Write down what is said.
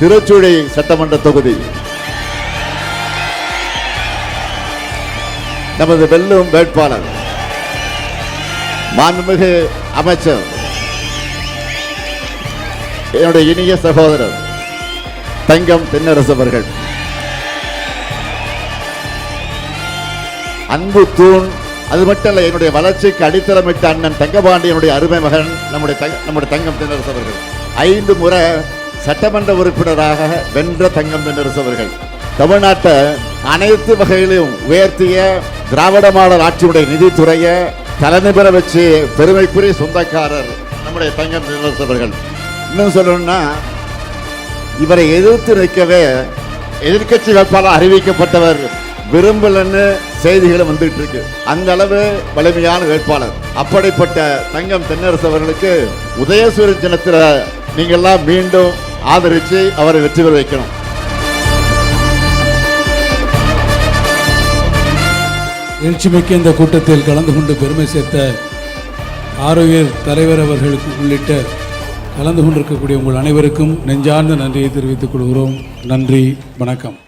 திருச்சுழி சட்டமன்ற தொகுதி நமது வெல்லும் வேட்பாளர் மாண்புமிகு அமைச்சர் என்னுடைய இனிய சகோதரர் தங்கம் தென்னரசு அவர்கள். அன்பு தூண், அது மட்டும் இல்ல, என்னுடைய வளர்ச்சிக்கு அடித்தளமிட்ட அண்ணன் தங்கபாண்டியனுடைய அருமை மகன் நம்முடைய தங்கம் தென்னரசு அவர்கள். 5 முறை சட்டமன்ற உறுப்பினராக வென்ற தங்கம் தென்னரசு அவர்கள். தமிழ்நாட்டை அனைத்து வகையிலும் உயர்த்திய திராவிட மாடல் ஆட்சியுடைய நிதித்துறையை தலைநிபர வச்சு பெருமைக்குரிய சொந்தக்காரர் நம்முடைய தங்கம் தென்னரசு அவர்கள். இன்னும் சொல்லணும்னா, இவரை எதிர்த்து நிற்கவே எதிர்கட்சி வேட்பாளர் அறிவிக்கப்பட்டவர் விரும்பலன்னு செய்திகளும் வந்துட்டு இருக்கு. அந்த அளவு வலிமையான வேட்பாளர். அப்படிப்பட்ட தங்கம் தென்னரசு அவர்களுக்கு உதயசூரியன் தினத்தில் நீங்க எல்லாம் மீண்டும் ஆதரிச்சு அவரை வெற்றி பெற வைக்கணும். எழுச்சிமிக்க இந்த கூட்டத்தில் கலந்து கொண்டு பெருமை சேர்த்த ஆரோக்கியர் தலைவர் அவர்களுக்கு உள்ளிட்ட கலந்து கொண்டிருக்கக்கூடிய உங்கள் அனைவருக்கும் நெஞ்சார்ந்த நன்றியை தெரிவித்துக் கொள்கிறோம். நன்றி, வணக்கம்.